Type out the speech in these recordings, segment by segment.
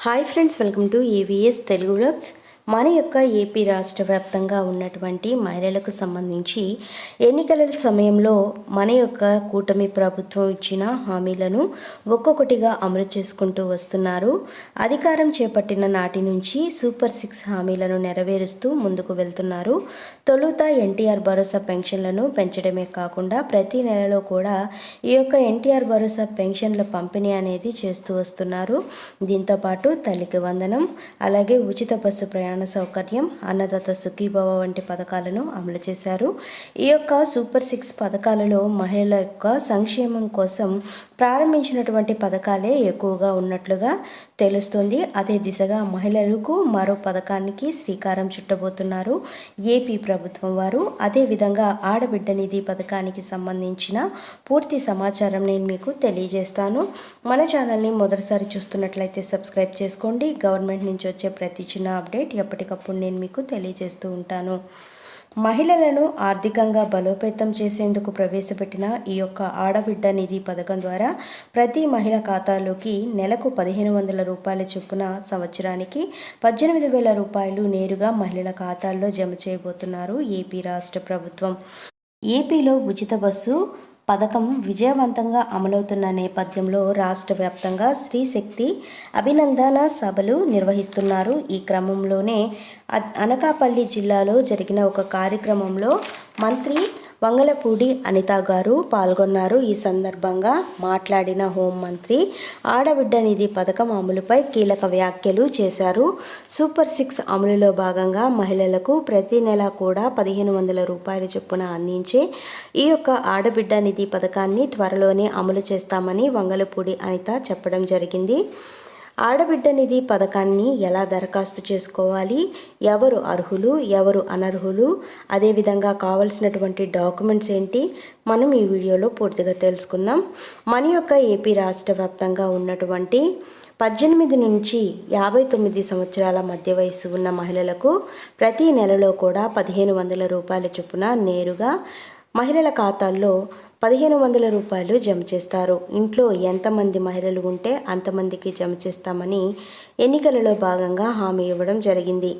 Hi friends, welcome to AVS Telugu vlogs. మన యొక్క AP రాష్ట్ర వ్యాప్తంగా ఉన్నటువంటి మహిళలకు సంబంధించి ఎన్నికల సమయంలో మన యొక్క కూటమి ప్రభుత్వం ఇచ్చిన హామీలను ఒక్కొక్కటిగా అమలు చేసుకుంటూ వస్తున్నారు. అధికారం చేపట్టిన నాటి నుంచి సూపర్ 6 హామీలను నెరవేరుస్తూ ముందుకు వెళ్తున్నారు. తొలుత ఎన్టీఆర్ భరోసా పెన్షన్లను పెంచడమే కాకుండా ప్రతి నెలలో కూడా ఈ యొక్క ఎన్టీఆర్ భరోసా పెన్షన్ల పంపిణీ అనేది చేస్తూ వస్తున్నారు. దీంతోపాటు తల్లికి వందనం, అలాగే ఉచిత బస్సు ప్రయాణ సౌకర్యం, అన్నదాత సుఖీభవ వంటి పథకాలను అమలు చేశారు. ఈ యొక్క సూపర్ 6 పథకాలలో మహిళల యొక్క సంక్షేమం కోసం ప్రారంభించినటువంటి పథకాలే ఎక్కువగా ఉన్నట్లుగా తెలుస్తుంది. అదే దిశగా మహిళలకు మరో పథకానికి శ్రీకారం చుట్టబోతున్నారు ఏపీ ప్రభుత్వం వారు. అదేవిధంగా ఆడబిడ్డ నిధి పథకానికి సంబంధించిన పూర్తి సమాచారం నేను మీకు తెలియజేస్తాను. మన ఛానల్ని మొదటిసారి చూస్తున్నట్లయితే సబ్స్క్రైబ్ చేసుకోండి. గవర్నమెంట్ నుంచి వచ్చే ప్రతి చిన్న అప్డేట్ ఎప్పటికప్పుడు నేను మీకు తెలియజేస్తూ ఉంటాను. మహిళలను ఆర్థికంగా బలోపేతం చేసేందుకు ప్రవేశపెట్టిన ఈ యొక్క ఆడబిడ్డ నిధి పథకం ద్వారా ప్రతి మహిళ ఖాతాలోకి నెలకు 1,500 రూపాయల చొప్పున సంవత్సరానికి 18,000 రూపాయలు నేరుగా మహిళల ఖాతాల్లో జమ చేయబోతున్నారు ఏపీ రాష్ట్ర ప్రభుత్వం. ఏపీలో ఉచిత బస్సు పథకం విజయవంతంగా అమలవుతున్న నేపథ్యంలో రాష్ట్ర వ్యాప్తంగా స్త్రీ శక్తి అభినందన సభలు నిర్వహిస్తున్నారు. ఈ క్రమంలోనే అనకాపల్లి జిల్లాలో జరిగిన ఒక కార్యక్రమంలో మంత్రి వంగలపూడి అనిత గారు పాల్గొన్నారు. ఈ సందర్భంగా మాట్లాడిన హోంమంత్రి ఆడబిడ్డ నిధి పథకం అమలుపై కీలక వ్యాఖ్యలు చేశారు. సూపర్ 6 అమలులో భాగంగా మహిళలకు ప్రతి నెల కూడా 1,500 రూపాయల చొప్పున అందించే ఈ యొక్క ఆడబిడ్డ నిధి పథకాన్ని త్వరలోనే అమలు చేస్తామని వంగలపూడి అనిత చెప్పడం జరిగింది. ఆడబిడ్డ నిధి పథకాన్ని ఎలా దరఖాస్తు చేసుకోవాలి, ఎవరు అర్హులు, ఎవరు అనర్హులు, అదేవిధంగా కావాల్సినటువంటి డాక్యుమెంట్స్ ఏంటి, మనం ఈ వీడియోలో పూర్తిగా తెలుసుకుందాం. మన యొక్క ఏపీ రాష్ట్ర వ్యాప్తంగా ఉన్నటువంటి 18 నుంచి 59 సంవత్సరాల మధ్య వయసు ఉన్న మహిళలకు ప్రతి నెలలో కూడా 1,500 రూపాయల చొప్పున నేరుగా మహిళల ఖాతాల్లో 1,500 రూపాయలు జమ చేస్తారు. ఇంట్లో ఎంతమంది మహిళలు ఉంటే అంతమందికి జమ చేస్తామని ఎన్నికలలో భాగంగా హామీ ఇవ్వడం జరిగింది.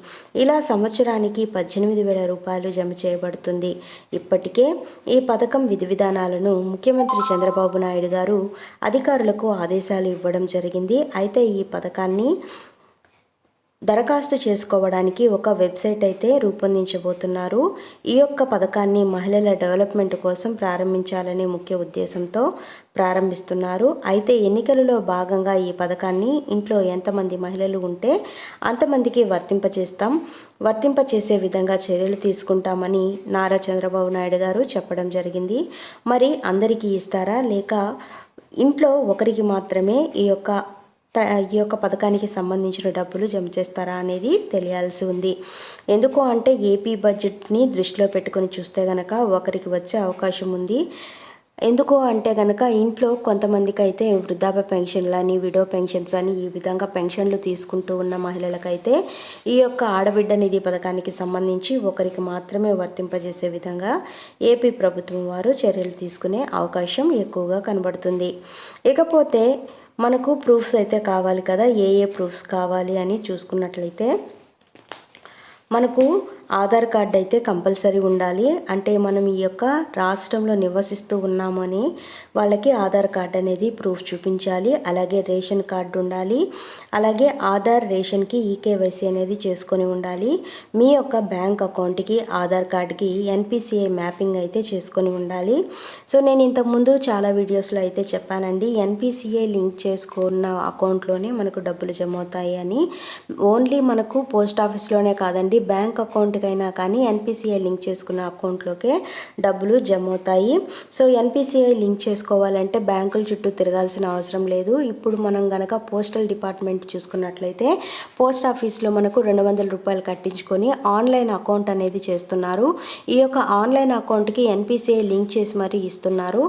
ఇలా సంవత్సరానికి 18,000 రూపాయలు జమ చేయబడుతుంది. ఇప్పటికే ఈ పథకం విధి విధానాలను ముఖ్యమంత్రి చంద్రబాబు నాయుడు గారు అధికారులకు ఆదేశాలు ఇవ్వడం జరిగింది. అయితే ఈ పథకాన్ని దరఖాస్తు చేసుకోవడానికి ఒక వెబ్సైట్ అయితే రూపొందించబోతున్నారు. ఈ యొక్క పథకాన్ని మహిళల డెవలప్మెంట్ కోసం ప్రారంభించాలనే ముఖ్య ఉద్దేశంతో ప్రారంభిస్తున్నారు. అయితే ఎన్నికలలో భాగంగా ఈ పథకాన్ని ఇంట్లో ఎంతమంది మహిళలు ఉంటే అంతమందికి వర్తింపచేసే విధంగా చర్యలు తీసుకుంటామని నారా చంద్రబాబు నాయుడు గారు చెప్పడం జరిగింది. మరి అందరికీ ఇస్తారా, లేక ఇంట్లో ఒకరికి మాత్రమే ఈ యొక్క పథకానికి సంబంధించిన డబ్బులు జమ చేస్తారా అనేది తెలియాల్సి ఉంది. ఎందుకు అంటే ఏపీ బడ్జెట్ని దృష్టిలో పెట్టుకొని చూస్తే గనక ఒకరికి వచ్చే అవకాశం ఉంది. ఎందుకు అంటే కనుక ఇంట్లో కొంతమందికి అయితే వృద్ధాప్య పెన్షన్లు అని, విడో పెన్షన్స్ అని ఈ విధంగా పెన్షన్లు తీసుకుంటూ ఉన్న మహిళలకైతే ఈ యొక్క ఆడబిడ్డ నిధి పథకానికి సంబంధించి ఒకరికి మాత్రమే వర్తింపజేసే విధంగా ఏపీ ప్రభుత్వం వారు చర్యలు తీసుకునే అవకాశం ఎక్కువగా కనబడుతుంది. ఇకపోతే మనకు ప్రూఫ్స్ అయితే కావాలి కదా, ఏ ప్రూఫ్స్ కావాలి అని చూసుకున్నట్లయితే మనకు ఆధార్ కార్డు అయితే కంపల్సరీ ఉండాలి. అంటే మనం ఈ యొక్క రాష్ట్రంలో నివసిస్తూ ఉన్నామని వాళ్ళకి ఆధార్ కార్డు అనేది ప్రూఫ్ చూపించాలి. అలాగే రేషన్ కార్డు ఉండాలి. అలాగే ఆధార్ రేషన్కి ఈకేవైసీ అనేది చేసుకొని ఉండాలి. మీ యొక్క బ్యాంక్ అకౌంట్కి ఆధార్ కార్డుకి ఎన్పిసిఐ మ్యాపింగ్ అయితే చేసుకొని ఉండాలి. సో నేను ఇంతకుముందు చాలా వీడియోస్లో అయితే చెప్పానండి, ఎన్పిసిఐ లింక్ చేసుకున్న అకౌంట్లోనే మనకు డబ్బులు జమ అవుతాయి అని. ఓన్లీ మనకు పోస్ట్ ఆఫీస్లోనే కాదండి, బ్యాంక్ అకౌంట్ అయినా కానీ ఎన్పిసిఐ లింక్ చేసుకున్న అకౌంట్లోకే డబ్బులు జమ అవుతాయి. సో ఎన్పిసిఐ లింక్ చేసుకోవాలంటే బ్యాంకుల చుట్టూ తిరగాల్సిన అవసరం లేదు. ఇప్పుడు మనం గనక పోస్టల్ డిపార్ట్మెంట్ చూసుకున్నట్లయితే పోస్ట్ ఆఫీస్లో మనకు 200 రూపాయలు కట్టించుకొని ఆన్లైన్ అకౌంట్ అనేది చేస్తున్నారు. ఈ యొక్క ఆన్లైన్ అకౌంట్కి ఎన్పిసిఐ లింక్ చేసి మరీ ఇస్తున్నారు.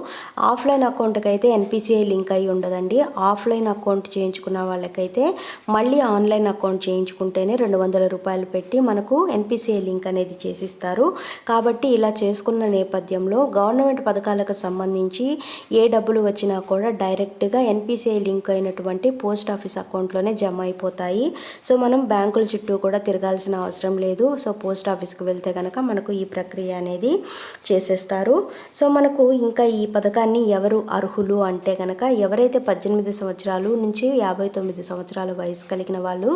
ఆఫ్లైన్ అకౌంట్కి అయితే ఎన్పిసిఐ లింక్ అయి ఉండదండి. ఆఫ్లైన్ అకౌంట్ చేయించుకున్న వాళ్ళకైతే మళ్ళీ ఆన్లైన్ అకౌంట్ చేయించుకుంటేనే 200 రూపాయలు పెట్టి మనకు ఎన్పిసిఐ లింక్ అనేది చేసిస్తారు. కాబట్టి ఇలా చేసుకున్న నేపథ్యంలో గవర్నమెంట్ పథకాలకు సంబంధించి ఏ డబ్బులు వచ్చినా కూడా డైరెక్ట్గా ఎన్పిసిఐ లింక్ అయినటువంటి పోస్ట్ ఆఫీస్ అకౌంట్లో అకౌంట్లోనే జమ అయిపోతాయి. సో మనం బ్యాంకుల చుట్టూ కూడా తిరగాల్సిన అవసరం లేదు. సో పోస్ట్ ఆఫీస్కి వెళ్తే కనుక మనకు ఈ ప్రక్రియ అనేది చేసేస్తారు. సో మనకు ఇంకా ఈ పథకాన్ని ఎవరు అర్హులు అంటే కనుక ఎవరైతే 18 సంవత్సరాలు నుంచి 59 సంవత్సరాల వయసు కలిగిన వాళ్ళు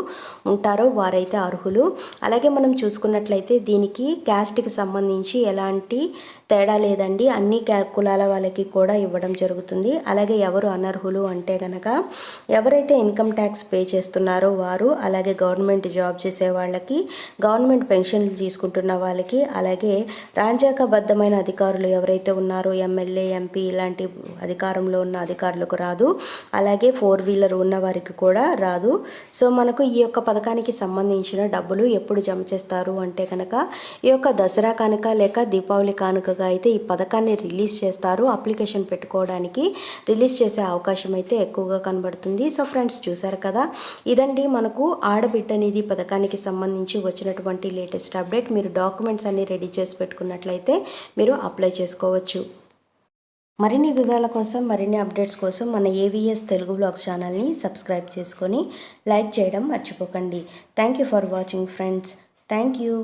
ఉంటారో వారైతే అర్హులు. అలాగే మనం చూసుకున్నట్లయితే దీనికి క్యాస్ట్కి సంబంధించి ఎలాంటి తేడా లేదండి. అన్ని కులాల వాళ్ళకి కూడా ఇవ్వడం జరుగుతుంది. అలాగే ఎవరు అనర్హులు అంటే కనుక ఎవరైతే ఇన్కమ్ ట్యాక్స్ పే చేస్తున్నారో వారు, అలాగే గవర్నమెంట్ జాబ్ చేసే వాళ్ళకి, గవర్నమెంట్ పెన్షన్లు తీసుకుంటున్న వాళ్ళకి, అలాగే రాజ్యాంగబద్ధమైన అధికారులు ఎవరైతే ఉన్నారో ఎమ్మెల్యే, ఎంపీ ఇలాంటి అధికారంలో ఉన్న అధికారులకు రాదు. అలాగే 4 వీలర్ ఉన్న వారికి కూడా రాదు. సో మనకు ఈ యొక్క పథకానికి సంబంధించిన డబ్బులు ఎప్పుడు జమ చేస్తారు అంటే కనుక ఈ యొక్క దసరా కానుక లేక దీపావళి కానుక అయితే ఈ పథకాన్ని రిలీజ్ చేస్తారు. అప్లికేషన్ పెట్టుకోవడానికి రిలీజ్ చేసే అవకాశం అయితే ఎక్కువగా కనబడుతుంది. సో ఫ్రెండ్స్ చూసారు కదా, ఇదండి మనకు ఆడబిడ్డ నిధి పథకానికి సంబంధించి వచ్చినటువంటి లేటెస్ట్ అప్డేట్. మీరు డాక్యుమెంట్స్ అన్ని రెడీ చేసి పెట్టుకున్నట్లయితే మీరు అప్లై చేసుకోవచ్చు. మరిన్ని వివరాల కోసం, మరిన్ని అప్డేట్స్ కోసం మన ఏవిఎస్ తెలుగు బ్లాగ్స్ ఛానల్ని సబ్స్క్రైబ్ చేసుకొని లైక్ చేయడం మర్చిపోకండి. Thank you for watching friends. Thank you.